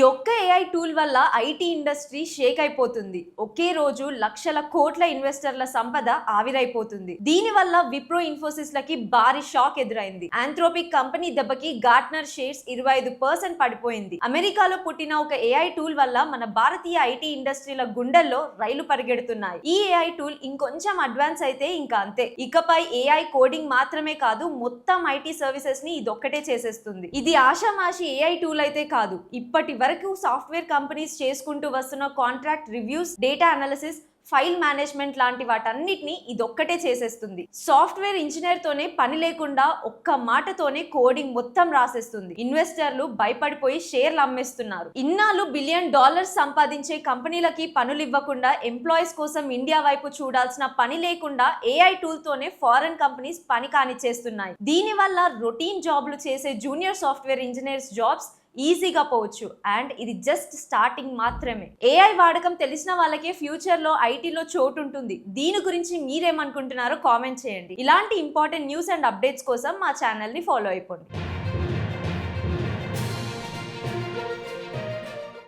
ఒక్క AI tool వల్ల IT industry Sheikh అయిపోతుంది. ఒకే రోజు లక్షల కోట్ల ఇన్వెస్టర్ల సంపద ఆవిరైపోతుంది. దీని వల్ల విప్రో ఇన్ఫోసిస్ లకి భారీ షాక్ ఎదురైంది. ఆంథ్రోపిక్ కంపెనీ దెబ్బకి గార్ట్నర్ షేర్స్ 25% పడిపోయింది. అమెరికాలో పుట్టిన ఒక ఏఐ టూల్ వల్ల మన భారతీయ ఐటీ ఇండస్ట్రీల గుండెల్లో రైలు పరిగెడుతున్నాయి. ఈ ఏఐ టూల్ ఇంకొంచెం అడ్వాన్స్ అయితే ఇంకా అంతే. ఇకపై ఏఐ కోడింగ్ మాత్రమే కాదు, మొత్తం ఐటీ సర్వీసెస్ ని ఇదొక్కటే చేసేస్తుంది. ఇది ఆషామాషి ఏఐ టూల్ అయితే కాదు. ఇప్పటి వరకు సాఫ్ట్వేర్ కంపెనీస్ చేసుకుంటూ వస్తున్న contract reviews, data analysis, file management లాంటి వాటన్నిటిని ఇదొక్కటే చేసేస్తుంది. సాఫ్ట్వేర్ ఇంజనీర్ తోనే పని లేకుండా ఒక్క మాటతోనే కోడింగ్ మొత్తం రాసేస్తుంది. ఇన్వెస్టర్లు భయపడిపోయి షేర్లు అమ్మేస్తున్నారు. ఇన్నాళ్ళు $1 బిలియన్ సంపాదించే కంపెనీలకి పనులు ఇవ్వకుండా ఎంప్లాయీస్ కోసం ఇండియా వైపు చూడాల్సిన పని లేకుండా ఏఐ టూల్ తోనే ఫారెన్ కంపెనీస్ పని కానిచ్చేస్తున్నాయి. దీని వల్ల రొటీన్ జాబ్లు చేసే జూనియర్ సాఫ్ట్వేర్ ఇంజనీర్స్ జాబ్స్ ఈజీగా పోవచ్చు. అండ్ ఇది జస్ట్ స్టార్టింగ్ మాత్రమే. ఏఐ వాడకం తెలిసిన వాళ్ళకే ఫ్యూచర్ లో ఐటీలో చోటు ఉంటుంది. దీని గురించి మీరేమనుకుంటున్నారో కామెంట్ చేయండి. ఇలాంటి ఇంపార్టెంట్ న్యూస్ అండ్ అప్డేట్స్ కోసం మా ఛానల్ ని ఫాలో అయిపోండి.